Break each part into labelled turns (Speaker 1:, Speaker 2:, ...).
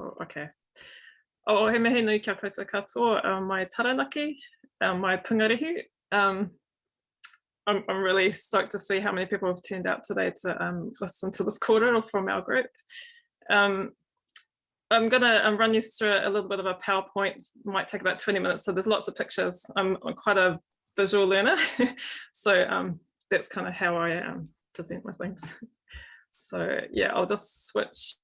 Speaker 1: Oh, okay. O he mihi nui kia koutou katoa, mai Taranaki, mai pungarihu. I'm really stoked to see how many people have turned out today to listen to this kōrero from our group. I'm going to run you through a little bit of a PowerPoint. It might take about 20 minutes, so there's lots of pictures. I'm quite a visual learner, so that's kind of how I present my things. So yeah, I'll just switch.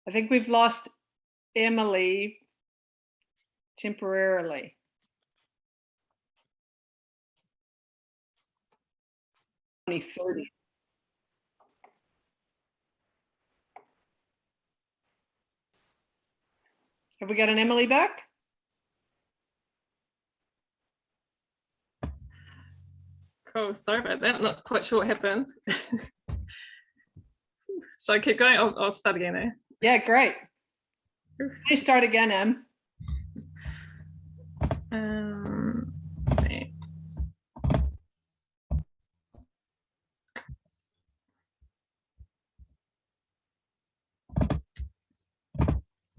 Speaker 2: I think we've lost Emily temporarily. Have we got an Emily back?
Speaker 1: Cool, sorry about that. I'm not quite sure what happened. Shall I keep going? I'll start again, eh?
Speaker 2: Yeah, great. Please start again, Em.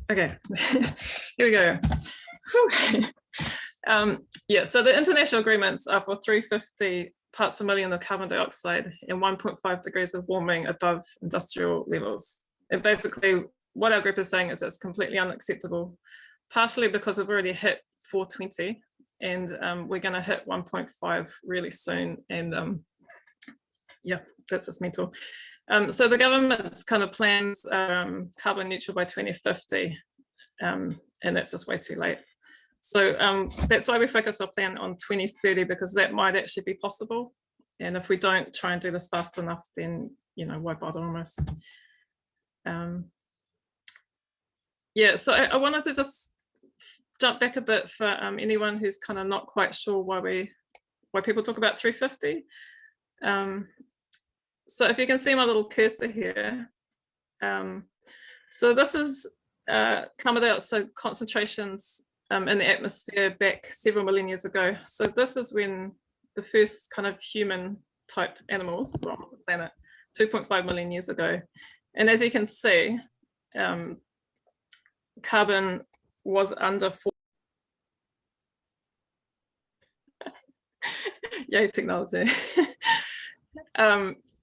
Speaker 1: Okay, here we go. Yeah, so the international agreements are for 350 parts per million of carbon dioxide and 1.5 degrees of warming above industrial levels. And basically what our group is saying is it's completely unacceptable, partially because we've already hit 420 and we're going to hit 1.5 really soon. And yeah, that's just mental. So the government's kind of plans carbon neutral by 2050, and that's just way too late. So that's why we focus our plan on 2030, because that might actually be possible. And if we don't try and do this fast enough, then, you know, why bother almost? Yeah, so I wanted to just jump back a bit for anyone who's kind of not quite sure why people talk about 350. So if you can see my little cursor here, so this is carbon dioxide concentrations in the atmosphere back several million years ago. So this is when the first kind of human type animals were on the planet, 2.5 million years ago. And as you can see, carbon was under 4. Yay, technology.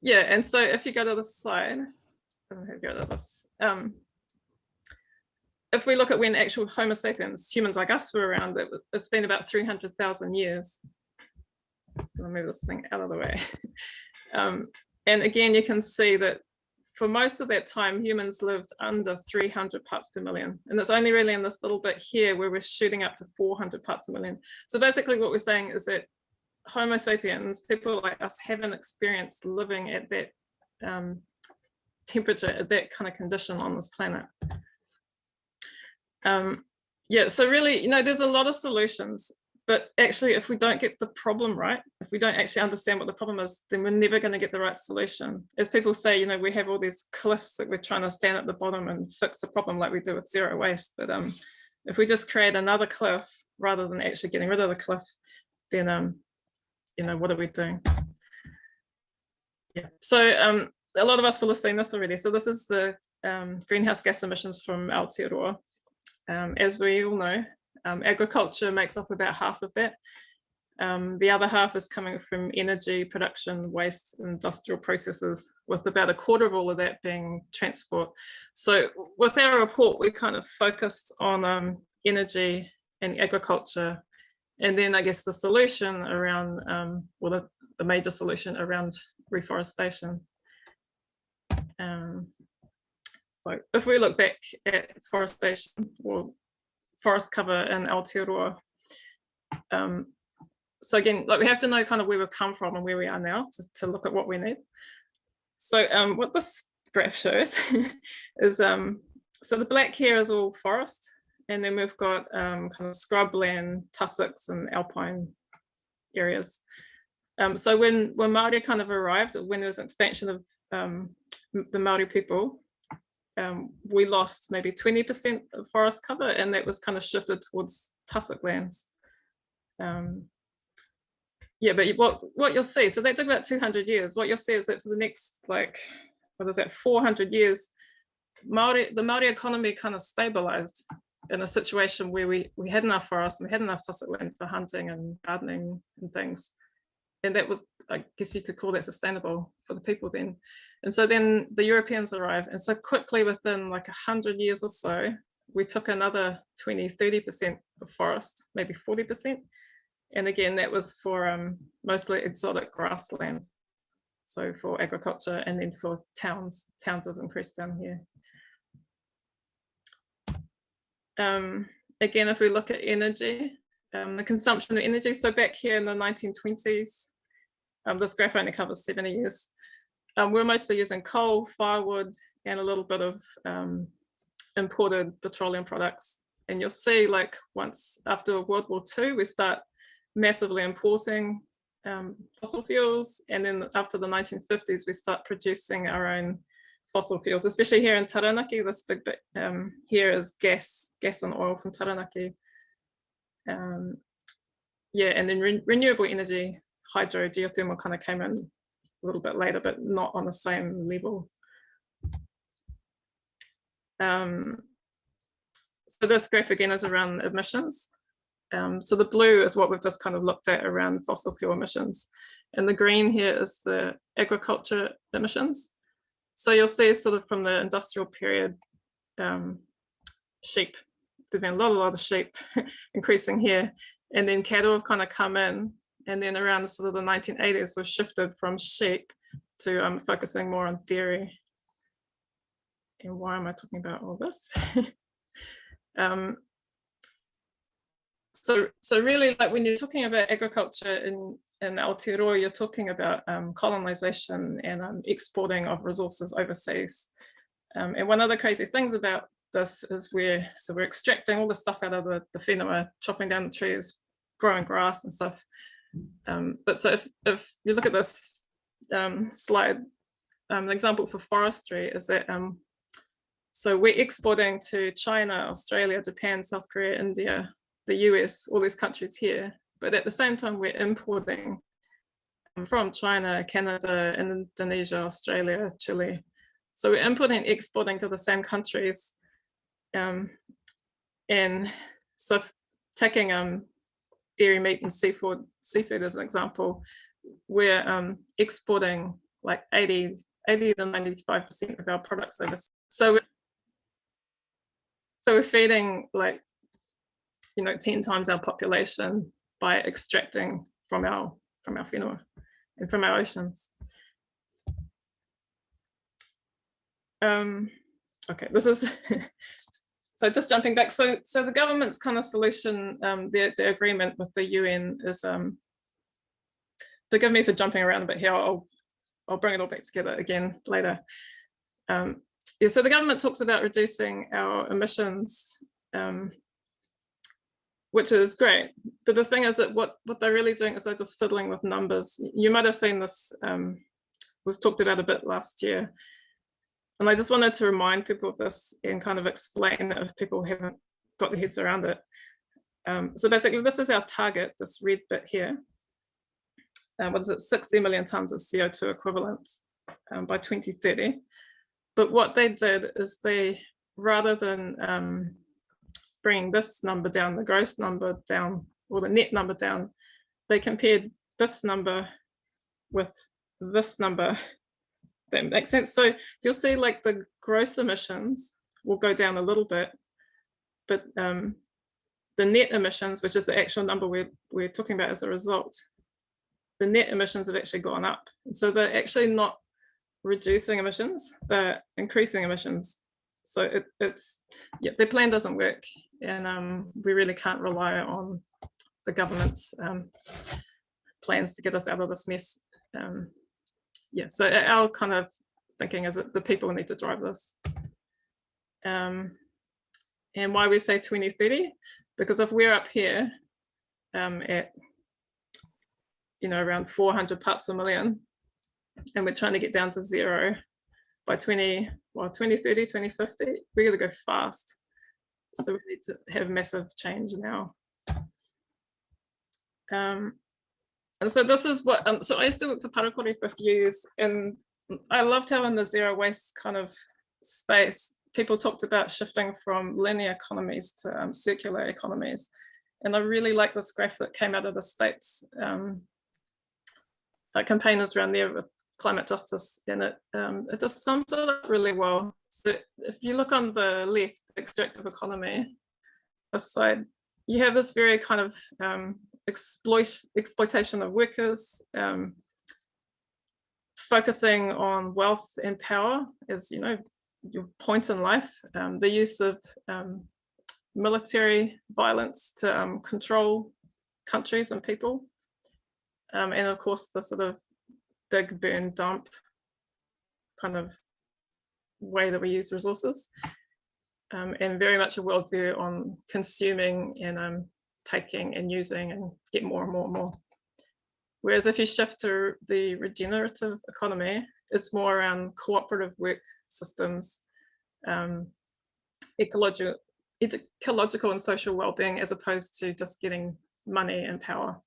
Speaker 1: Yeah, and so if you go to the slide, if we look at when actual Homo sapiens, humans like us, were around, it's been about 300,000 years. Just gonna move this thing out of the way. And again, you can see that for most of that time, humans lived under 300 parts per million. And it's only really in this little bit here where we're shooting up to 400 parts per million. So basically what we're saying is that Homo sapiens, people like us, haven't experienced living at that temperature, at that kind of condition on this planet. Yeah, so really, you know, there's a lot of solutions, but actually if we don't get the problem right, if we don't actually understand what the problem is, then we're never going to get the right solution. As people say, you know, we have all these cliffs that we're trying to stand at the bottom and fix the problem like we do with zero waste. But if we just create another cliff rather than actually getting rid of the cliff, then you know, what are we doing? Yeah, so a lot of us will have seen this already. So this is the greenhouse gas emissions from Aotearoa. As we all know, agriculture makes up about half of that. The other half is coming from energy production, waste, industrial processes, with about a quarter of all of that being transport. So with our report, we kind of focused on energy and agriculture. And then I guess the solution around, well, the major solution around reforestation. So if we look back at forestation or forest cover in Aotearoa, so again, like we have to know kind of where we've come from and where we are now to look at what we need. So what this graph shows is, so the black here is all forest. And then we've got kind of scrubland, tussocks and alpine areas. So when Māori kind of arrived, when there was an expansion of the Māori people, we lost maybe 20% of forest cover, and that was kind of shifted towards tussock lands. Yeah, but what you'll see, so that took about 200 years. What you'll see is that for the next, like, what is that, 400 years, the Māori economy kind of stabilized in a situation where we had enough forests and we had enough tussock land for hunting and gardening and things. And that was, I guess you could call that sustainable for the people then. And so then the Europeans arrived. And so quickly within like 100 years or so, we took another 20, 30% of forest, maybe 40%. And again, that was for mostly exotic grassland. So for agriculture, and then for towns have increased down here. Again, if we look at energy, the consumption of energy, so back here in the 1920s, this graph only covers 70 years. We're mostly using coal, firewood, and a little bit of imported petroleum products. And you'll see, like, once after World War II, we start massively importing fossil fuels. And then after the 1950s, we start producing our own fossil fuels, especially here in Taranaki. This big bit here is gas and oil from Taranaki. Yeah, and then renewable energy, hydro, geothermal kind of came in a little bit later, but not on the same level. So this graph again is around emissions. So the blue is what we've just kind of looked at around fossil fuel emissions. And the green here is the agriculture emissions. So you'll see sort of from the industrial period, sheep, there's been a lot of sheep increasing here. And then cattle have kind of come in. And then around sort of the 1980s, we've shifted from sheep to focusing more on dairy. And why am I talking about all this? So really, like, when you're talking about agriculture in Aotearoa, you're talking about colonization and exporting of resources overseas. And one of the crazy things about this is we're extracting all the stuff out of the whenua, chopping down the trees, growing grass and stuff. But so if you look at this slide, the example for forestry is that so we're exporting to China, Australia, Japan, South Korea, India, the US, all these countries here. But at the same time, we're importing from China, Canada, Indonesia, Australia, Chile. So we're importing and exporting to the same countries. And so taking dairy, meat, and seafood as an example, we're exporting like 80 to 95% of our products overseas. So we're feeding, like, 10 times our population by extracting from our whenua and from our oceans. Okay, this is so just jumping back. So the government's kind of solution, the agreement with the UN is, forgive me for jumping around a bit here. I'll bring it all back together again later. Yeah, so the government talks about reducing our emissions, which is great. But the thing is that what they're really doing is they're just fiddling with numbers. You might have seen this, was talked about a bit last year. And I just wanted to remind people of this and kind of explain it if people haven't got their heads around it. So basically, this is our target, this red bit here. What is it, 60 million tons of CO2 equivalents by 2030. But what they did is they, rather than bringing this number down, the gross number down, or the net number down, they compared this number with this number. That makes sense. So you'll see, like, the gross emissions will go down a little bit, but the net emissions, which is the actual number we're talking about as a result, the net emissions have actually gone up. And so they're actually not reducing emissions, they're increasing emissions. So it's their plan doesn't work, and we really can't rely on the government's plans to get us out of this mess. Yeah, so our kind of thinking is that the people need to drive this. And why we say 2030, because if we're up here at around 400 parts per million, and we're trying to get down to 0, by 2030, 2050, we're going to go fast. So we need to have massive change now. And so this is what, so I used to work for Parakore for a few years, and I loved how in the zero waste kind of space, people talked about shifting from linear economies to circular economies. And I really like this graph that came out of the States. Campaigners around there with climate justice in it. It just sums it up really well. So if you look on the left, extractive economy, this side, you have this very kind of exploitation of workers, focusing on wealth and power as, you know, your point in life, the use of military violence to control countries and people, and of course the sort of dig, burn, dump kind of way that we use resources, and very much a worldview on consuming and taking and using and get more and more and more. Whereas if you shift to the regenerative economy, it's more around cooperative work systems, ecological and social well-being, as opposed to just getting money and power.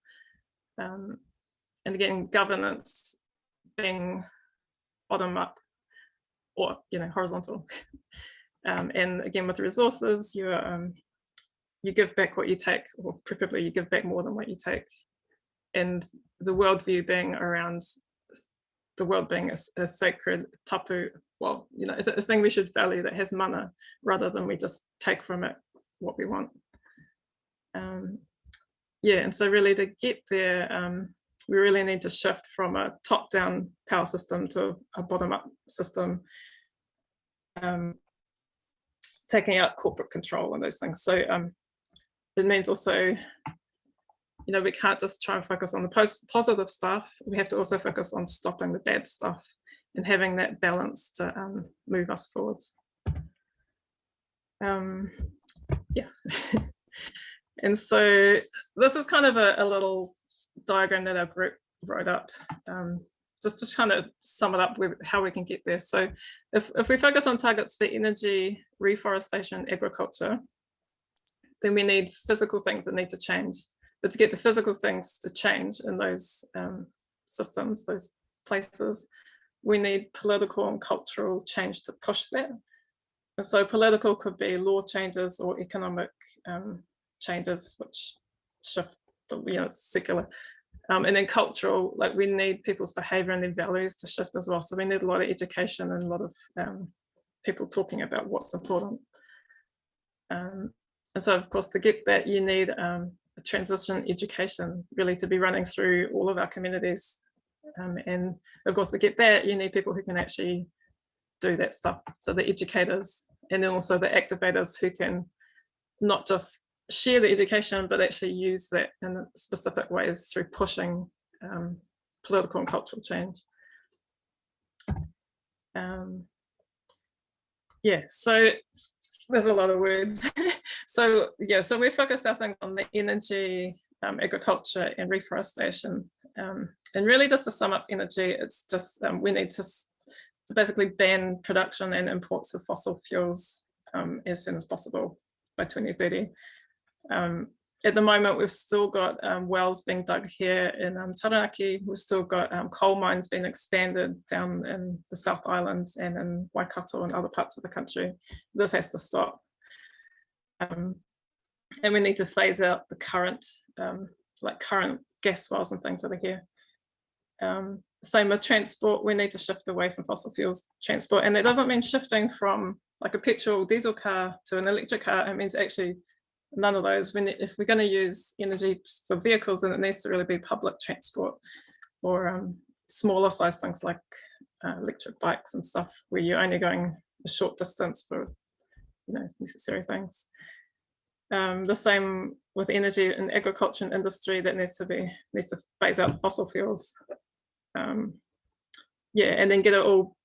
Speaker 1: And again, governance being bottom up or, you know, horizontal. And again, with the resources, you give back what you take, or preferably you give back more than what you take. And the worldview being around the world being a sacred tapu, well, you know, a thing we should value that has mana, rather than we just take from it what we want. Yeah, and so really to get there, we really need to shift from a top-down power system to a bottom-up system, taking out corporate control and those things. So it means also, you know, we can't just try and focus on the positive stuff. We have to also focus on stopping the bad stuff and having that balance to move us forwards. Yeah. And so this is kind of a little diagram that our group wrote up, just to kind of sum it up with how we can get there. So if we focus on targets for energy, reforestation, agriculture, then we need physical things that need to change. But to get the physical things to change in those systems, those places, we need political and cultural change to push that. And so political could be law changes or economic changes, which shift the, you know, secular. And then cultural, like we need people's behavior and their values to shift as well. So we need a lot of education and a lot of people talking about what's important. And so of course, to get that, you need a transition education really to be running through all of our communities. And of course, to get that, you need people who can actually do that stuff. So the educators, and then also the activators who can not just share the education, but actually use that in specific ways through pushing political and cultural change. Yeah, so there's a lot of words. So yeah, so we focused our thing on the energy, agriculture and reforestation. And really just to sum up energy, it's just we need to basically ban production and imports of fossil fuels as soon as possible by 2030. At the moment, we've still got wells being dug here in Taranaki. We've still got coal mines being expanded down in the South Island and in Waikato and other parts of the country. This has to stop. And we need to phase out the current, current gas wells and things that are here. Same with transport, we need to shift away from fossil fuels transport. And that doesn't mean shifting from like a petrol diesel car to an electric car. It means actually none of those. If we're going to use energy for vehicles, then it needs to really be public transport or smaller size things like electric bikes and stuff, where you're only going a short distance for, you know, necessary things. The same with energy and agriculture and industry, that needs to phase out fossil fuels. Yeah, and then get it all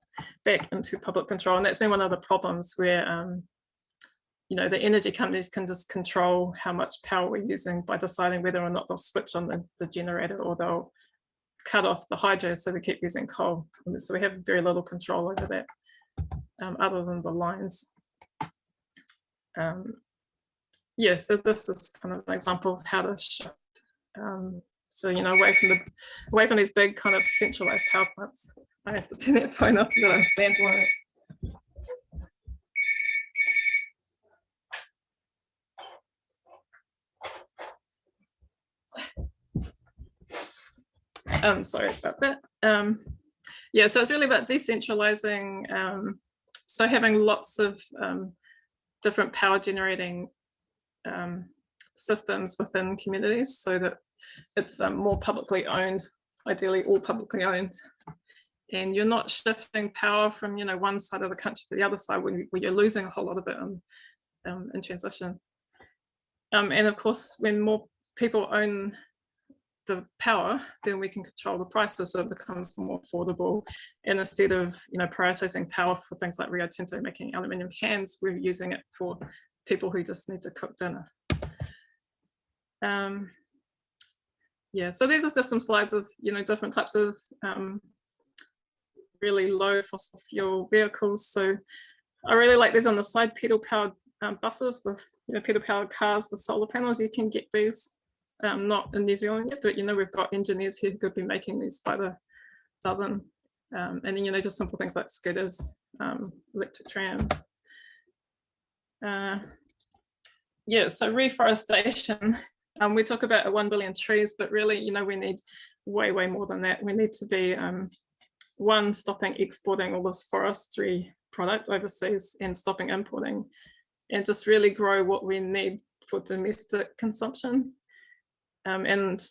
Speaker 1: back into public control. And that's been one of the problems where you know, the energy companies can just control how much power we're using by deciding whether or not they'll switch on the generator or they'll cut off the hydro, so we keep using coal. So we have very little control over that. other than the lines. Yeah, so this is kind of an example of how to shift. So, you know, away from these big kind of centralized power plants. I have to turn that phone off because I'm bambling it. Sorry about that. Yeah, so it's really about decentralizing. So having lots of different power generating systems within communities so that it's more publicly owned, ideally all publicly owned. And you're not shifting power from, you know, one side of the country to the other side when you're losing a whole lot of it in transition. And of course, when more people own the power, then we can control the prices, so it becomes more affordable. And instead of, you know, prioritizing power for things like Rio Tinto making aluminium cans, we're using it for people who just need to cook dinner. Yeah, so these are just some slides of, you know, different types of really low fossil fuel vehicles. So I really like these on the side, pedal powered buses with, you know, pedal powered cars with solar panels. You can get these, not in New Zealand yet, but, you know, we've got engineers here who could be making these by the dozen. And then, you know, just simple things like scooters, electric trams. Yeah, so reforestation. We talk about 1 billion trees, but really, you know, we need way, way more than that. We need to be, one, stopping exporting all this forestry product overseas and stopping importing, and just really grow what we need for domestic consumption. And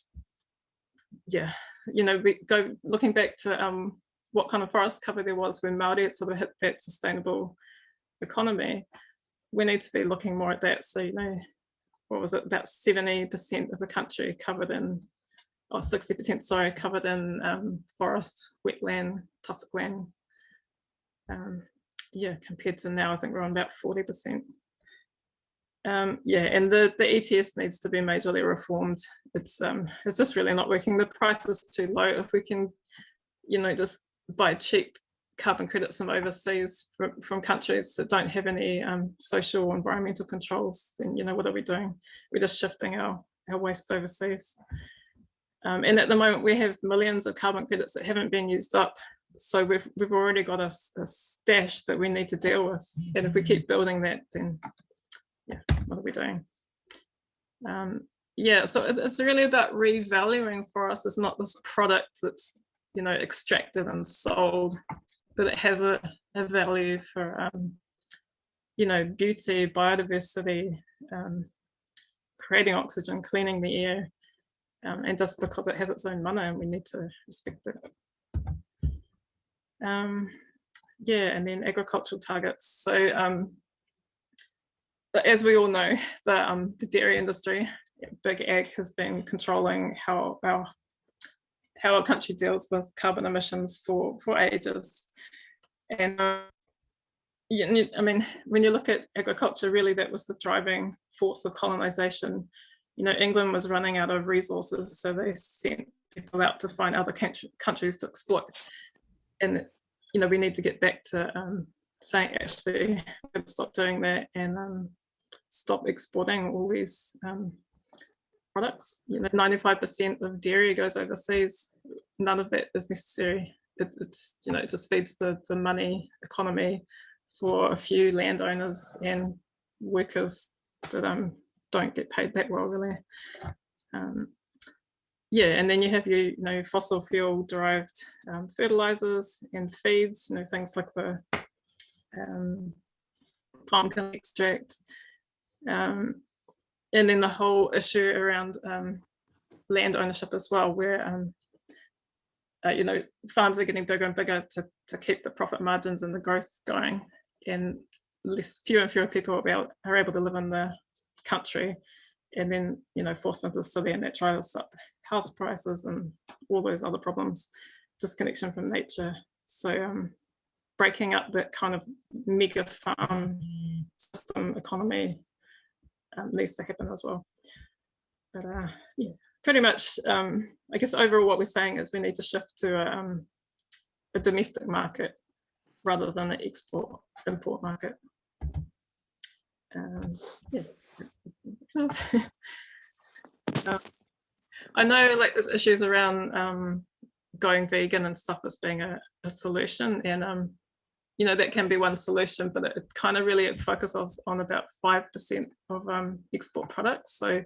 Speaker 1: yeah, you know, we go looking back to what kind of forest cover there was when Māori had sort of hit that sustainable economy. We need to be looking more at that. So, you know, what was it, about 70% of the country covered in, or 60%, sorry, covered in forest, wetland, tussock land. Yeah, compared to now, I think we're on about 40%. Yeah, and the ETS needs to be majorly reformed. It's just really not working. The price is too low. If we can, you know, just buy cheap carbon credits from overseas, from countries that don't have any social or environmental controls, then, you know, what are we doing? We're just shifting our waste overseas. And at the moment, we have millions of carbon credits that haven't been used up. So we've already got a stash that we need to deal with. And if we keep building that, then yeah, what are we doing? Yeah, so it's really about revaluing for us. It's not this product that's, you know, extracted and sold, but it has a value for, you know, beauty, biodiversity, creating oxygen, cleaning the air, and just because it has its own mana, and we need to respect it. Yeah, and then agricultural targets. So as we all know, the dairy industry, big ag, has been controlling how our country deals with carbon emissions for ages. And I mean, when you look at agriculture, really that was the driving force of colonization. You know, England was running out of resources, so they sent people out to find other countries to exploit. And, you know, we need to get back to saying, actually, we're going to stop doing that and stop exporting all these products. You know, 95% of dairy goes overseas. None of that is necessary. It's, you know, it just feeds the money economy for a few landowners and workers that don't get paid that well, really. Yeah, and then you have your, you know, fossil fuel derived fertilizers and feeds, you know, things like the palm kernel extract, and then the whole issue around land ownership as well, where you know, farms are getting bigger and bigger to keep the profit margins and the growth going, and fewer and fewer people are able to live in the country, and then, you know, forced into the city, and that drives up house prices and all those other problems, disconnection from nature. So breaking up that kind of mega farm system economy needs to happen as well. But yeah, pretty much, I guess overall what we're saying is we need to shift to a domestic market rather than the export-import market. Yeah, I know like there's issues around going vegan and stuff as being a solution, and you know, that can be one solution, but it kind of really focuses on about 5% of export products. So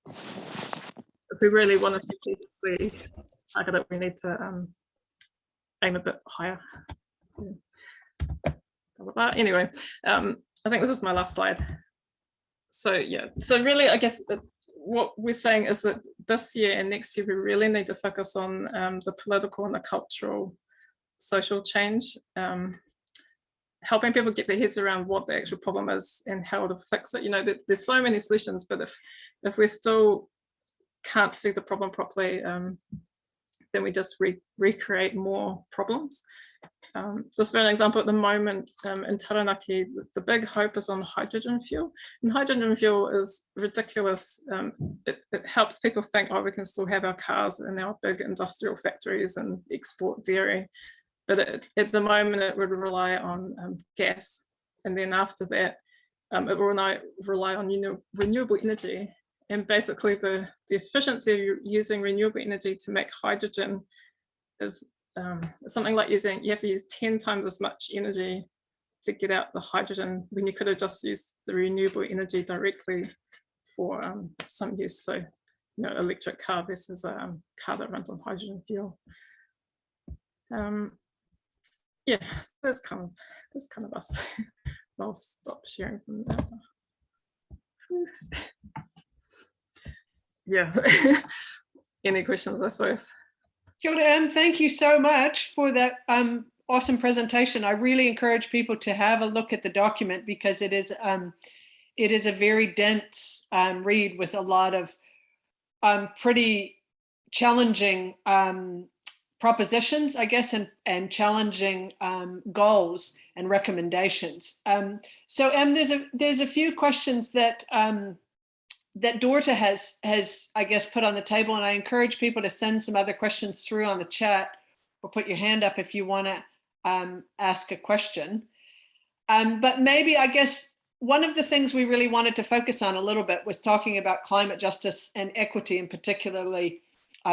Speaker 1: if we really want to strategically target it, we need to aim a bit higher. Yeah. Anyway, I think this is my last slide. So yeah, so really, I guess what we're saying is that this year and next year, we really need to focus on the political and the cultural, social change, helping people get their heads around what the actual problem is and how to fix it. You know, there's so many solutions, but if we still can't see the problem properly, then we just recreate more problems. Just for an example, at the moment in Taranaki, the big hope is on hydrogen fuel. And hydrogen fuel is ridiculous. It helps people think, oh, we can still have our cars in our big industrial factories and export dairy. But at the moment, it would rely on gas. And then after that, it will rely on renewable energy. And basically, the efficiency of using renewable energy to make hydrogen is something like you have to use 10 times as much energy to get out the hydrogen when you could have just used the renewable energy directly for some use. So, you know, electric car versus a car that runs on hydrogen fuel. Yeah, that's kind of us. I'll stop sharing from there. Yeah. Any questions, I suppose?
Speaker 2: Kia ora, thank you so much for that awesome presentation. I really encourage people to have a look at the document because it is a very dense read with a lot of pretty challenging propositions, I guess, and challenging goals and recommendations. So there's a few questions that that Dorta has, I guess, put on the table, and I encourage people to send some other questions through on the chat or put your hand up if you want to ask a question. But maybe, I guess, one of the things we really wanted to focus on a little bit was talking about climate justice and equity, and particularly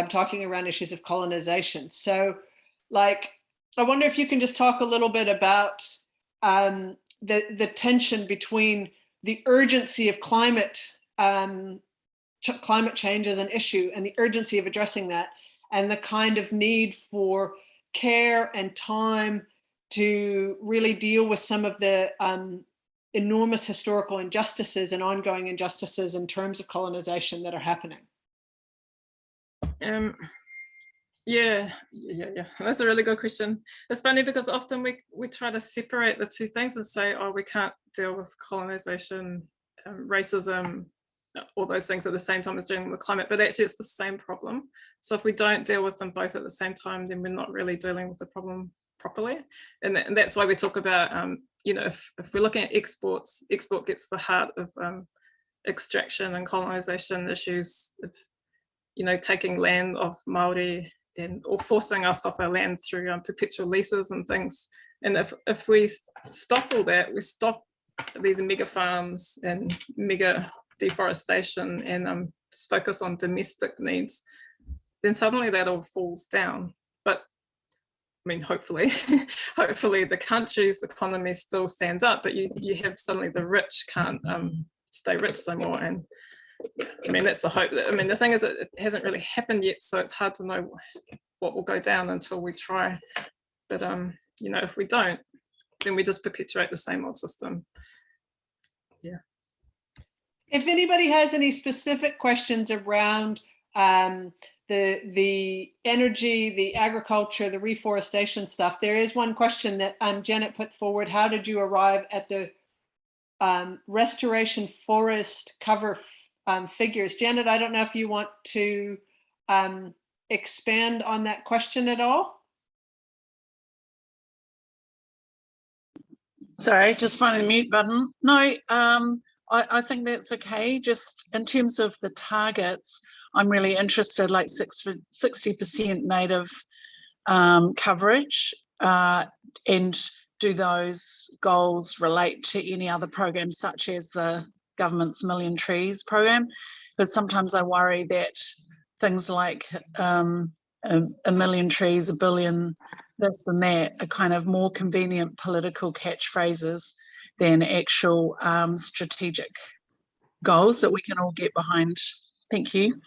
Speaker 2: talking around issues of colonization. So, like, I wonder if you can just talk a little bit about the tension between the urgency of climate change as an issue and the urgency of addressing that, and the kind of need for care and time to really deal with some of the enormous historical injustices and ongoing injustices in terms of colonization that are happening.
Speaker 1: Yeah, that's a really good question. It's funny because often we try to separate the two things and say, oh, we can't deal with colonization, racism, all those things at the same time as dealing with climate, but actually it's the same problem. So if we don't deal with them both at the same time, then we're not really dealing with the problem properly. And that's why we talk about, you know, if we're looking at export gets the heart of extraction and colonization issues, you know, taking land of Māori or forcing us off our land through perpetual leases and things. And if we stop all that, we stop these mega farms and mega deforestation and just focus on domestic needs, then suddenly that all falls down. But I mean, hopefully the country's economy still stands up, but you have suddenly the rich can't stay rich no more. And I mean, that's the hope. I mean, the thing is, it hasn't really happened yet, so it's hard to know what will go down until we try. But you know, if we don't, then we just perpetuate the same old system. Yeah.
Speaker 2: If anybody has any specific questions around the energy, the agriculture, the reforestation stuff, there is one question that Janet put forward. How did you arrive at the restoration forest cover figures? Janet, I don't know if you want to expand on that question at all.
Speaker 3: Sorry, just finding the mute button. No, I think that's okay. Just in terms of the targets, I'm really interested, like 60% native coverage, and do those goals relate to any other programs such as the government's Million Trees program? Because sometimes I worry that things like a million trees, a billion, this and that are kind of more convenient political catchphrases than actual strategic goals that we can all get behind. Thank you.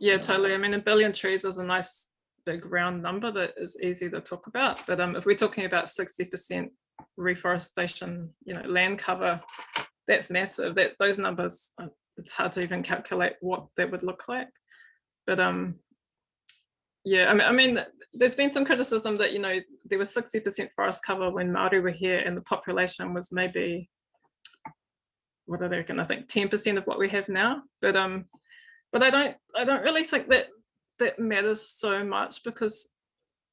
Speaker 1: Yeah, totally. I mean, a billion trees is a nice big round number that is easy to talk about. But if we're talking about 60% reforestation, land cover, that's massive. Those numbers, it's hard to even calculate what that would look like. But yeah, I mean, there's been some criticism that there was 60% forest cover when Māori were here, and the population was maybe, what do they reckon? I think 10% of what we have now. But I don't really think that matters so much, because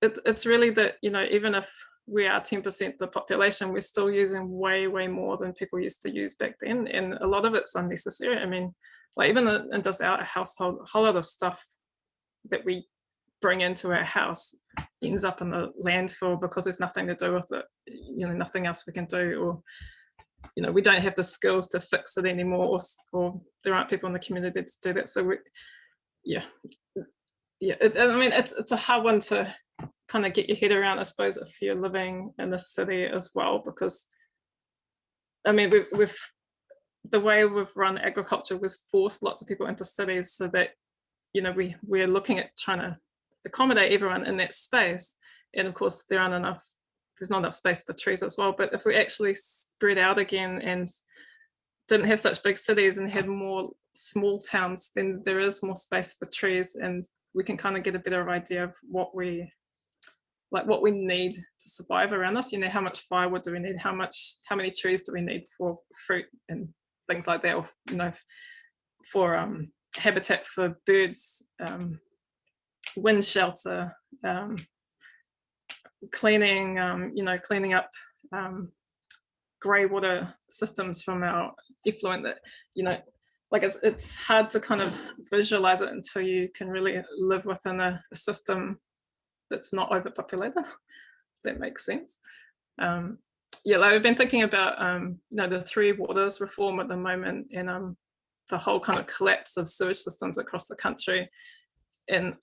Speaker 1: it's really that even if we are 10% of the population, we're still using way more than people used to use back then, and a lot of it's unnecessary. I mean, like even in just our household, a whole lot of stuff that we bring into our house ends up in the landfill because there's nothing to do with it, nothing else we can do, or we don't have the skills to fix it anymore, or there aren't people in the community to do that. So I mean, it's a hard one to kind of get your head around, I suppose, if you're living in the city as well, because I mean, we've the way we've run agriculture, we've forced lots of people into cities so that we're looking at trying to accommodate everyone in that space, and of course there's not enough space for trees as well. But if we actually spread out again and didn't have such big cities and had more small towns, then there is more space for trees, and we can kind of get a better idea of what we need to survive around us. How much firewood do we need? How many trees do we need for fruit and things like that? Or for habitat for birds, wind shelter, cleaning up grey water systems from our effluent. That it's hard to kind of visualize it until you can really live within a system that's not overpopulated. That makes sense. I've been thinking about the Three Waters reform at the moment, and the whole kind of collapse of sewage systems across the country. And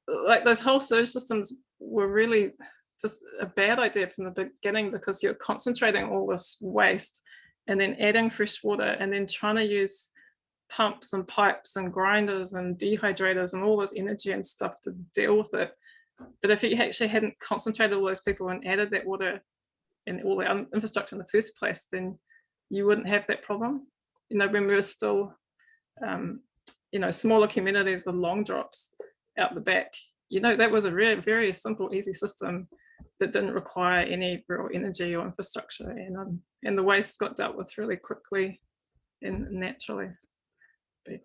Speaker 1: like those whole sewage systems were really just a bad idea from the beginning, because you're concentrating all this waste and then adding fresh water and then trying to use pumps and pipes and grinders and dehydrators and all this energy and stuff to deal with it. But if you actually hadn't concentrated all those people and added that water and all the infrastructure in the first place, then you wouldn't have that problem. When we were still, smaller communities with long drops out the back, that was a really very simple, easy system that didn't require any real energy or infrastructure, and the waste got dealt with really quickly and naturally. But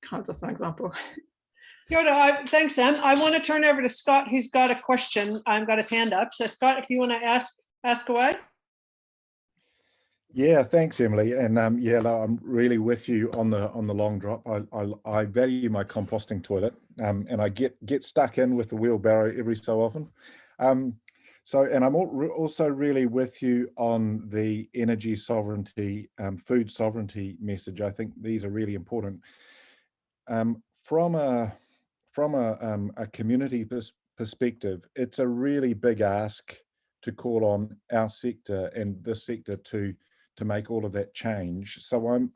Speaker 1: kind of just an example.
Speaker 2: Kia ora. Thanks, Sam. I want to turn over to Scott, who's got a question. I've got his hand up. So Scott, if you want to ask away.
Speaker 4: Yeah, thanks, Emily. And I'm really with you on the long drop. I value my composting toilet, and I get stuck in with the wheelbarrow every so often. And I'm also really with you on the energy sovereignty, food sovereignty message. I think these are really important. From a community perspective, it's a really big ask to call on our sector and this sector to make all of that change. So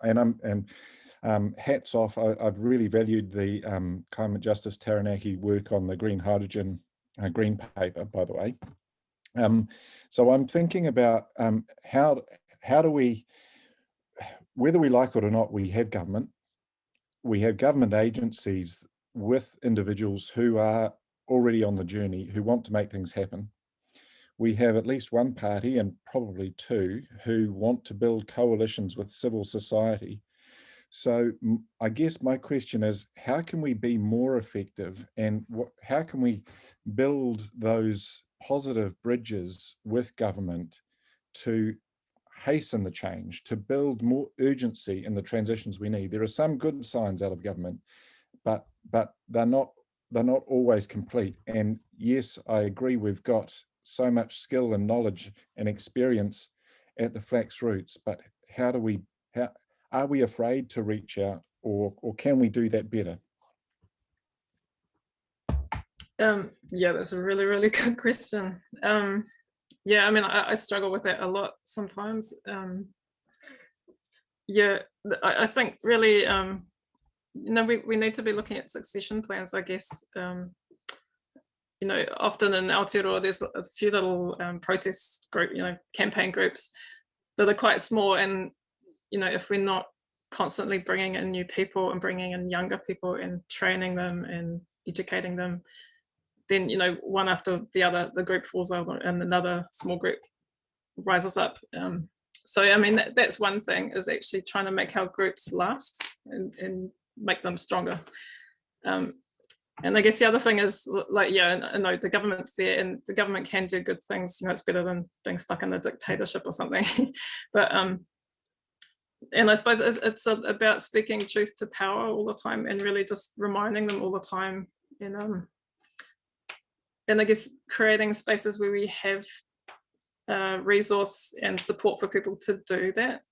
Speaker 4: hats off. I've really valued the Climate Justice Taranaki work on the green hydrogen green paper, by the way. So I'm thinking about how do we, whether we like it or not, we have government agencies with individuals who are already on the journey, who want to make things happen. We have at least one party, and probably two, who want to build coalitions with civil society. So I guess my question is, how can we be more effective, and how can we build those positive bridges with government to hasten the change, to build more urgency in the transitions we need? There are some good signs out of government, but they're not always complete. And yes, I agree, we've got so much skill and knowledge and experience at the flax roots, but how are we afraid to reach out, or can we do that better?
Speaker 1: Yeah, that's a really, really good question. Yeah, I mean, I struggle with that a lot sometimes. Yeah, I think really, you know, we need to be looking at succession plans, I guess. You know, often in Aotearoa, there's a few little protest group, you know, campaign groups that are quite small. And, you know, if we're not constantly bringing in new people and bringing in younger people and training them and educating them, then, you know, one after the other, the group falls over and another small group rises up. So, I mean, that's one thing, is actually trying to make our groups last and make them stronger. And I guess the other thing is, like, yeah, I know the government's there and the government can do good things. You know, it's better than being stuck in a dictatorship or something. But and I suppose it's about speaking truth to power all the time and really just reminding them all the time. And I guess creating spaces where we have resource and support for people to do that.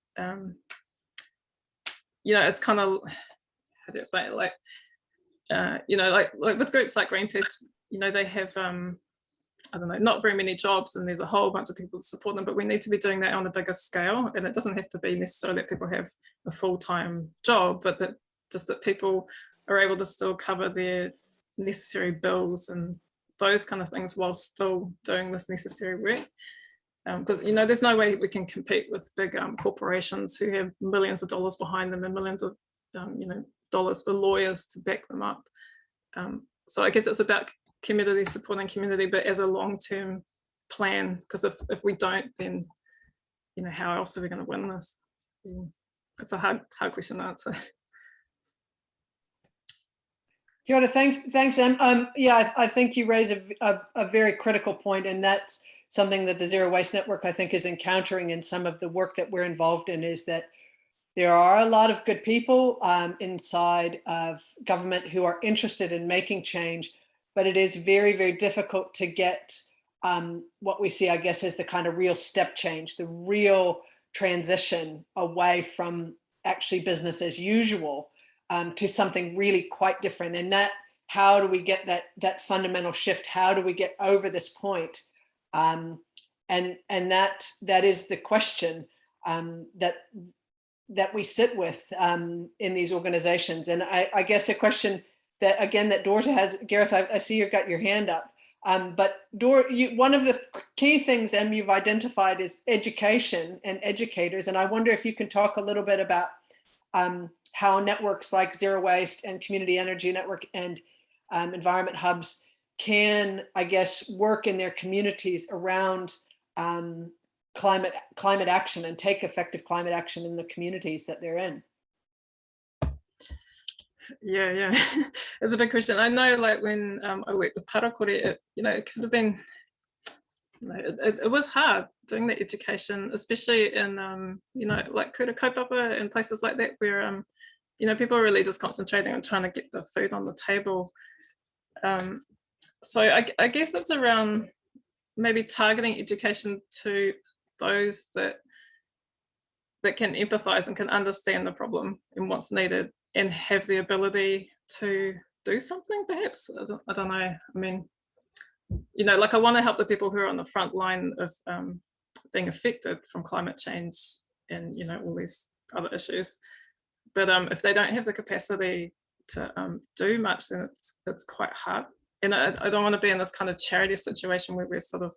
Speaker 1: You know, it's kind of, how do you explain it? Like, you know, like with groups like Greenpeace, you know, they have, I don't know, not very many jobs, and there's a whole bunch of people to support them, but we need to be doing that on a bigger scale. And it doesn't have to be necessarily that people have a full-time job, but that just that people are able to still cover their necessary bills and those kind of things while still doing this necessary work. Because, you know, there's no way we can compete with big corporations who have millions of dollars behind them and millions of, you know, dollars for lawyers to back them up. So I guess it's about community, supporting community, but as a long-term plan, because if we don't, then, you know, how else are we going to win this? It's a hard question to answer.
Speaker 2: Kia ora, thanks, Em. Yeah, I think you raise a very critical point, and that's something that the Zero Waste Network, I think, is encountering in some of the work that we're involved in, is that there are a lot of good people inside of government who are interested in making change, but it is very, very difficult to get what we see, I guess, as the kind of real step change, the real transition away from actually business as usual to something really quite different. And that, how do we get that fundamental shift? How do we get over this point? And that is the question that we sit with in these organizations. And I guess a question that, again, that Dorta has, Gareth, I see you've got your hand up. But one of the key things, Em, you've identified is education and educators. And I wonder if you can talk a little bit about how networks like Zero Waste and Community Energy Network and Environment Hubs can, I guess, work in their communities around climate action and take effective climate action in the communities that they're in.
Speaker 1: Yeah, it's a big question. I know, like, when I worked with Parakore, you know, it could have been, you know, it was hard doing the education, especially in, you know, like Kura Kaupapa and places like that, where, you know, people are really just concentrating on trying to get the food on the table. So I guess it's around maybe targeting education to those that can empathize and can understand the problem and what's needed and have the ability to do something, perhaps. I don't know. I mean, you know, like, I want to help the people who are on the front line of being affected from climate change and, you know, all these other issues. But if they don't have the capacity to do much, then it's quite hard. And I don't want to be in this kind of charity situation where we're sort of,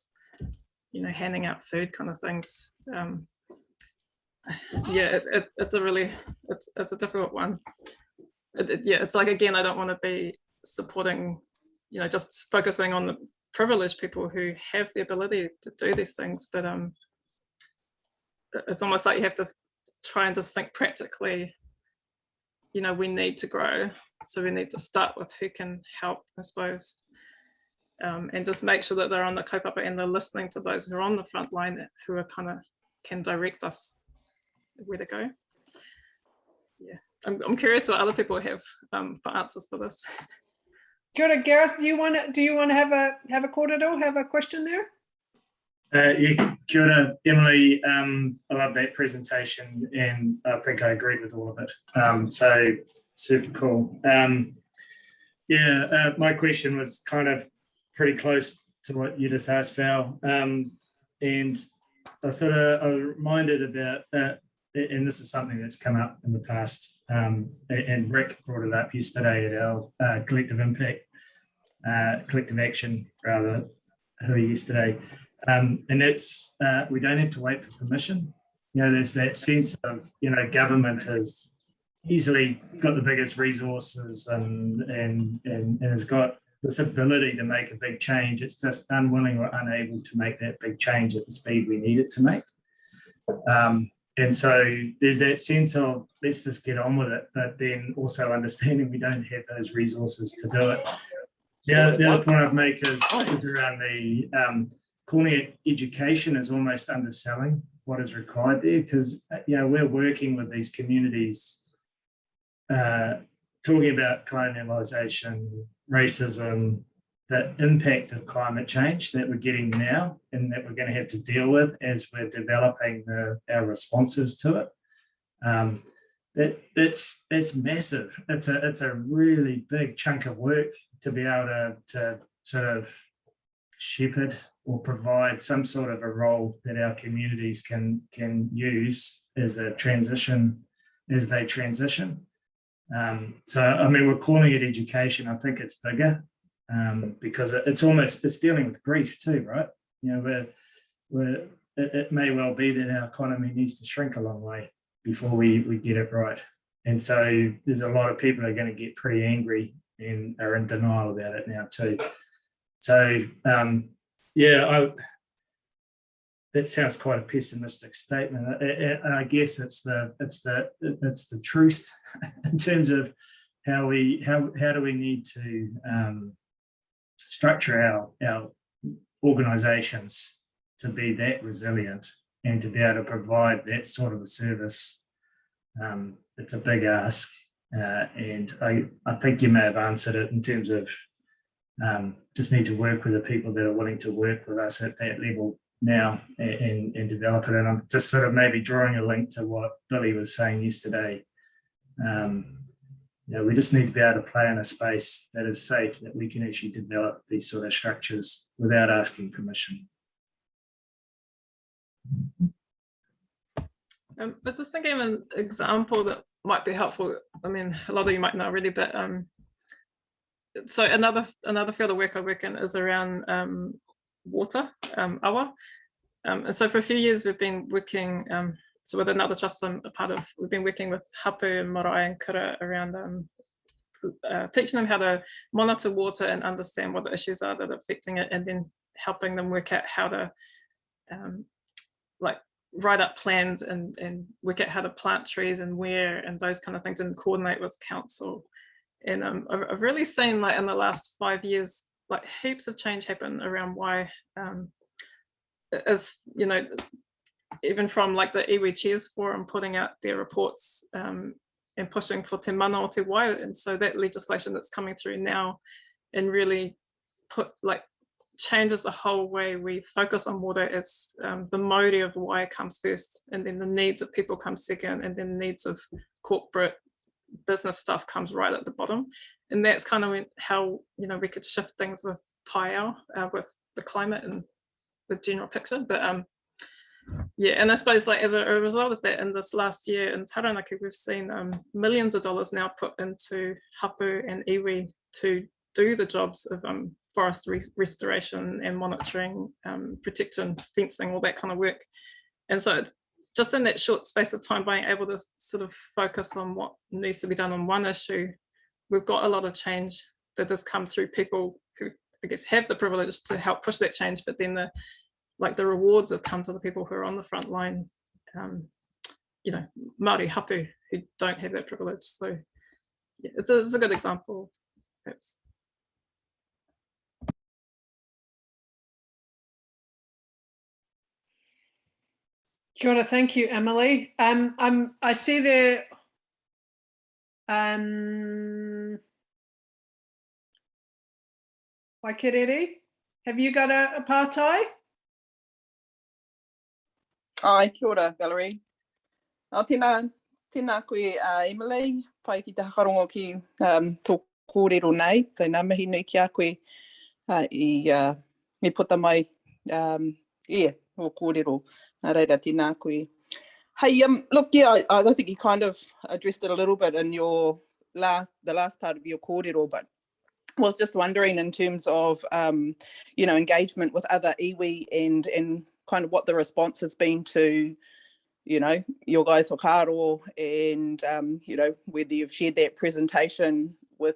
Speaker 1: you know, handing out food kind of things. Yeah, it's a difficult one. Yeah, it's like, again, I don't want to be supporting, you know, just focusing on the privileged people who have the ability to do these things, but it's almost like you have to try and just think practically. You know, we need to grow, so we need to start with who can help, I suppose, and just make sure that they're on the kaupapa and they're listening to those who are on the front line, who are kind of can direct us where to go. Yeah, I'm curious what other people have for answers for this.
Speaker 2: Kia ora, Gareth, do you want to have a kōrero, have a question there?
Speaker 5: Yeah, kia ora, Emily. I love that presentation, and I think I agreed with all of it. So super cool. My question was kind of pretty close to what you just asked, Val. And I was reminded about, and this is something that's come up in the past, and Rick brought it up yesterday at our collective action, rather, yesterday. And it's, we don't have to wait for permission. There's that sense of, government has easily got the biggest resources and has got this ability to make a big change. It's just unwilling or unable to make that big change at the speed we need it to make. And so there's that sense of, let's just get on with it, but then also understanding we don't have those resources to do it. The other point I'd make is around the calling it education is almost underselling what is required there, because we're working with these communities talking about colonialisation, racism, the impact of climate change that we're getting now and that we're going to have to deal with as we're developing our responses to it. It's massive. It's a really big chunk of work to be able to sort of shepherd or provide some sort of a role that our communities can use as they transition. So I mean, we're calling it education. I think it's bigger because it's dealing with grief too, right? It may well be that our economy needs to shrink a long way before we get it right. And so there's a lot of people who are going to get pretty angry and are in denial about it now too. So that sounds quite a pessimistic statement. And I guess it's the truth in terms of how do we need to structure our organisations to be that resilient and to be able to provide that sort of a service. It's a big ask, and I think you may have answered it in terms of just need to work with the people that are willing to work with us at that level now and develop it. And I'm just sort of maybe drawing a link to what Billy was saying yesterday. We just need to be able to play in a space that is safe, that we can actually develop these sort of structures without asking permission.
Speaker 1: I was just thinking of an example that might be helpful. I mean, a lot of you might know already, but so another field of work I work in is around water, awa. And so for a few years we've been working, so with another trust I'm a part of, we've been working with hapu and marae and kura around teaching them how to monitor water and understand what the issues are that are affecting it, and then helping them work out how to write up plans and work out how to plant trees and where and those kind of things, and coordinate with council. And I've really seen, like, in the last 5 years, like, heaps of change happen around why, as you know, even from like the Iwi Chairs Forum putting out their reports and pushing for te mana o te wai, and so that legislation that's coming through now and really changes the whole way we focus on water. It's the mode of why comes first, and then the needs of people come second, and then the needs of corporate business stuff comes right at the bottom. And that's kind of how we could shift things with taiao, with the climate and the general picture. But and I suppose, like, as a result of that, in this last year in Taranaki, we've seen millions of dollars now put into hapu and iwi to do the jobs of forest restoration and monitoring, protection, fencing, all that kind of work. And so just in that short space of time, being able to sort of focus on what needs to be done on one issue, we've got a lot of change that has come through people who, I guess, have the privilege to help push that change, but then the rewards have come to the people who are on the front line, Māori hapu, who don't have that privilege. So yeah, it's a good example, perhaps.
Speaker 2: Kia ora, thank you, Emily. I see there. Waikiriri, have you got a pātai?
Speaker 6: Ai, kia ora, Valerie. Tēnā koe Emily, pai ki te hakarongo ki tō kōrero nei. So nā mihi nui ki a koe me puta mai, o kōrero. Nā reira, tēnā koe. Hey, look, yeah, I think you kind of addressed it a little bit in the last part of your kōrero, but was just wondering in terms of, engagement with other iwi and kind of what the response has been to, your guys' whakaaro and, whether you've shared that presentation with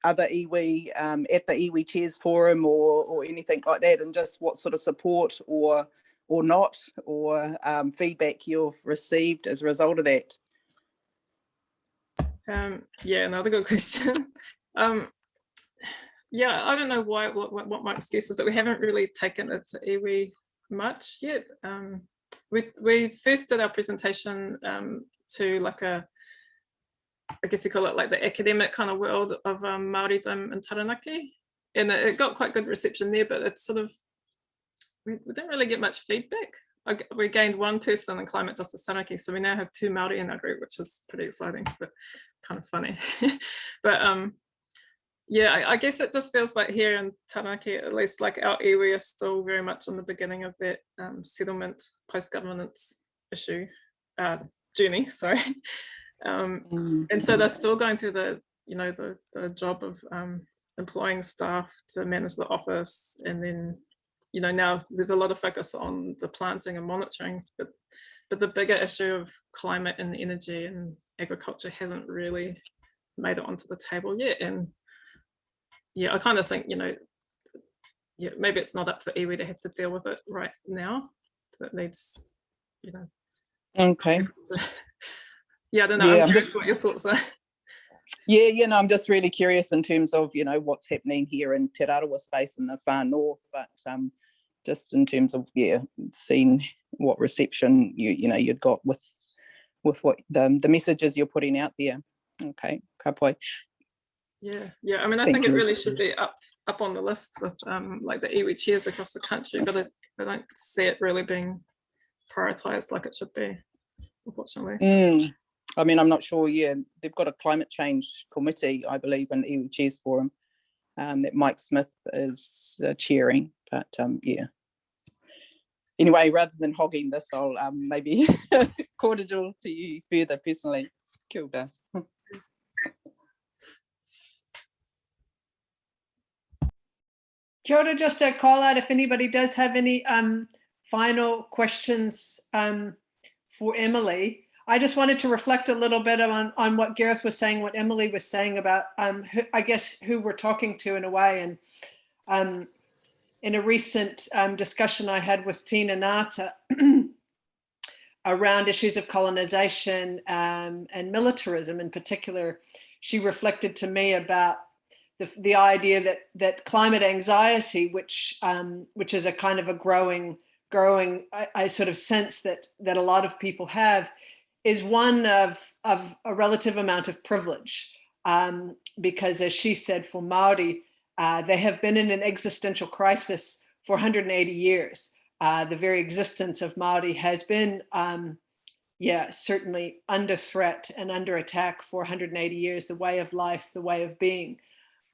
Speaker 6: other iwi at the iwi chairs forum or anything like that, and just what sort of support or not, or feedback you've received as a result of that.
Speaker 1: Yeah, another good question. Yeah, I don't know what my excuse is, but we haven't really taken it to iwi much yet. We first did our presentation to like I guess you call it like the academic kind of world of Māoridom in Taranaki, and it got quite good reception there, but it's sort of, we didn't really get much feedback. We gained one person in Climate Justice Taranaki, so we now have 2 Māori in our group, which is pretty exciting, but kind of funny. But yeah, I guess it just feels like here in Taranaki, at least, like our iwi are still very much on the beginning of that settlement post-governance issue journey, sorry. And so they're still going through the job of employing staff to manage the office, and then now there's a lot of focus on the planting and monitoring, but the bigger issue of climate and energy and agriculture hasn't really made it onto the table yet. And yeah, I kind of think, yeah, maybe it's not up for iwi to have to deal with it right now. That needs,
Speaker 6: Okay.
Speaker 1: Yeah, I don't know.
Speaker 6: Yeah,
Speaker 1: I'm curious what your thoughts are.
Speaker 6: Yeah, no, I'm just really curious in terms of, what's happening here in Te Raroa space in the far north, but just in terms of, seeing what reception you'd got with what the messages you're putting out there. Okay, ka pai.
Speaker 1: Yeah. I mean, I think it really should be up on the list with like the iwi chairs across the country, but I don't see it really being prioritised like it should be, unfortunately.
Speaker 6: I mean, I'm not sure. Yeah, they've got a climate change committee, I believe, in iwi chairs forum that Mike Smith is chairing. But yeah. Anyway, rather than hogging this, I'll maybe kōrero to you further personally. Kia ora.
Speaker 2: Kia ora, just a call out if anybody does have any final questions for Emily. I just wanted to reflect a little bit on what Gareth was saying, what Emily was saying about, who we're talking to in a way. And in a recent discussion I had with Tina Nata around issues of colonization and militarism in particular, she reflected to me about the idea that climate anxiety, which is a kind of a growing, I sort of sense that a lot of people have, is one of a relative amount of privilege, because, as she said, for Māori, they have been in an existential crisis for 180 years. The very existence of Māori has been, certainly under threat and under attack for 180 years, the way of life, the way of being.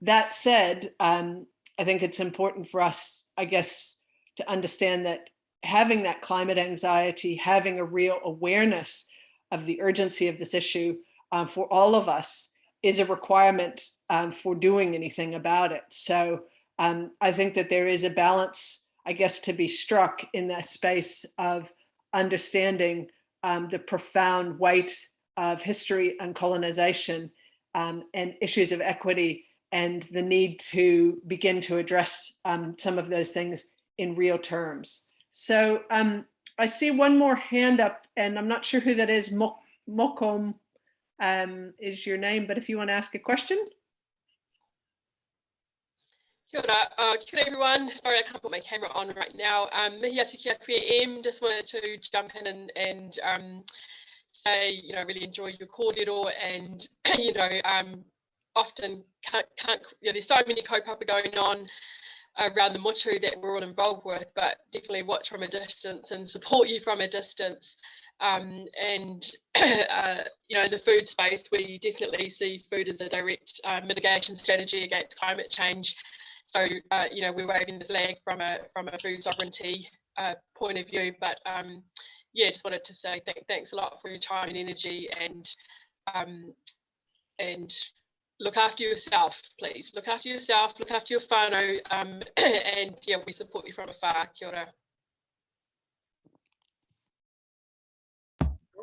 Speaker 2: That said, I think it's important for us, I guess, to understand that having that climate anxiety, having a real awareness of the urgency of this issue for all of us is a requirement for doing anything about it. So I think that there is a balance, I guess, to be struck in that space of understanding the profound weight of history and colonization and issues of equity, and the need to begin to address some of those things in real terms. So I see one more hand up, and I'm not sure who that is. Mokom is your name, but if you want to ask a question.
Speaker 7: Kia ora, everyone. Sorry, I can't put my camera on right now. Mihi atu kia koe, just wanted to jump in and say, really enjoy your kōrero, and often can't there's so many kaupapa going on around the motu that we're all involved with, but definitely watch from a distance and support you from a distance. And you know, in the food space, we definitely see food as a direct mitigation strategy against climate change. So you know, we're waving the flag from a food sovereignty point of view. But yeah, just wanted to say thanks a lot for your time and energy, and look after yourself, please. Look after yourself, look after your whānau, and yeah, we support you from afar. Kia ora.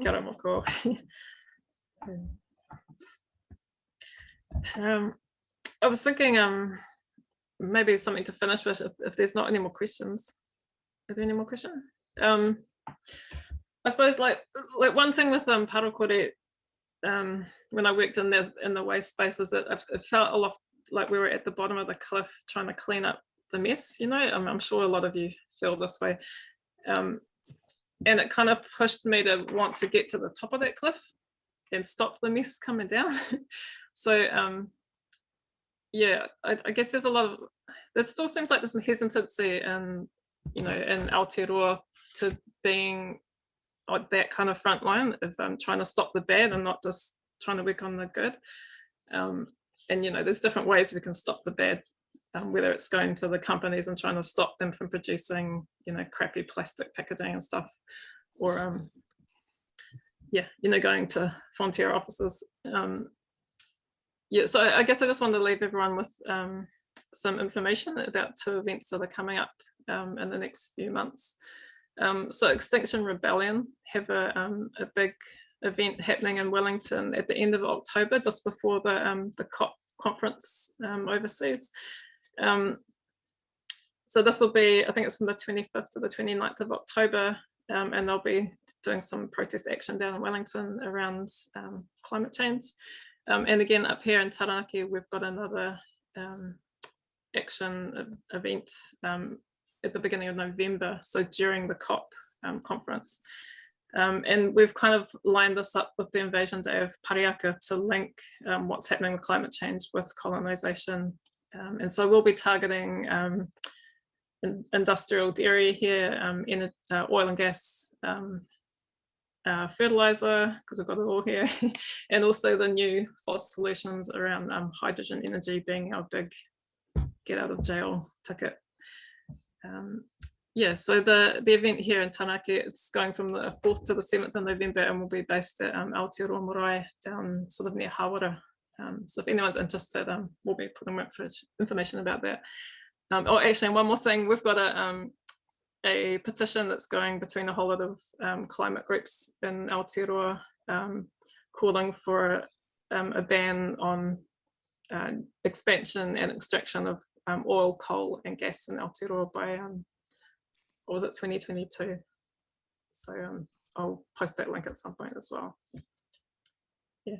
Speaker 1: Kia ora moko. I was thinking maybe something to finish with if there's not any more questions. Are there any more questions? I suppose like one thing with parakore, when I worked in the waste space, is that it felt a lot like we were at the bottom of the cliff trying to clean up the mess, you know. I'm sure a lot of you feel this way. And it kind of pushed me to want to get to the top of that cliff and stop the mess coming down. So yeah, I guess there's a lot of, it still seems like there's some hesitancy in, you know, in Aotearoa to being like that kind of front line of trying to stop the bad and not just trying to work on the good. And you know, there's different ways we can stop the bad, whether it's going to the companies and trying to stop them from producing, you know, crappy plastic packaging and stuff, or yeah, you know, going to frontier offices. Yeah, so I guess I just wanted to leave everyone with some information about 2 events that are coming up in the next few months. So Extinction Rebellion have a big event happening in Wellington at the end of October, just before the COP conference overseas. So this will be, I think it's from the 25th to the 29th of October, and they'll be doing some protest action down in Wellington around climate change. And again, up here in Taranaki, we've got another action event at the beginning of November, so during the COP conference. And we've kind of lined this up with the Invasion Day of Pariaka to link what's happening with climate change with colonisation. And so we'll be targeting industrial dairy here, in oil and gas, fertilizer, because we've got it all here, and also the new FOSS solutions around hydrogen energy being our big get out of jail ticket. Yeah, so the event here in Taranaki, it's going from the 4th to the 7th of November, and will be based at Aotearoa Marae, down sort of near Hawara. So if anyone's interested, we'll be putting information about that. Oh, actually, one more thing, we've got a petition that's going between a whole lot of climate groups in Aotearoa, calling for a ban on expansion and extraction of oil, coal and gas in Aotearoa by, what was it, 2022. So I'll post that link at some point as well. Yeah.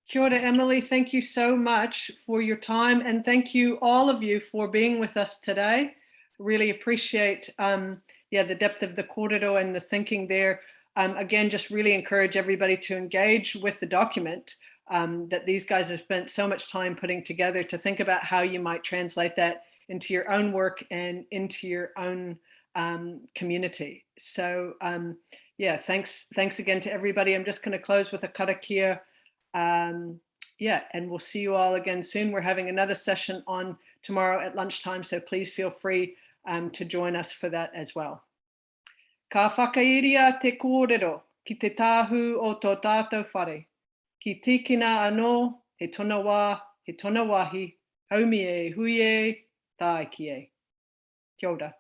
Speaker 2: Kia ora, Emily, thank you so much for your time, and thank you all of you for being with us today. Really appreciate the depth of the kōrero and the thinking there. Again, just really encourage everybody to engage with the document that these guys have spent so much time putting together, to think about how you might translate that into your own work and into your own community. So yeah, thanks again to everybody. I'm just going to close with a karakia. Yeah, and we'll see you all again soon. We're having another session on tomorrow at lunchtime, so please feel free to join us for that as well. Ka whakairia te kōrero ki te tāhu o tō tātou whare. Ki tīkina anō, he tona wā, he tona wahi, haumi e hui e, tā ki e. Kia ora.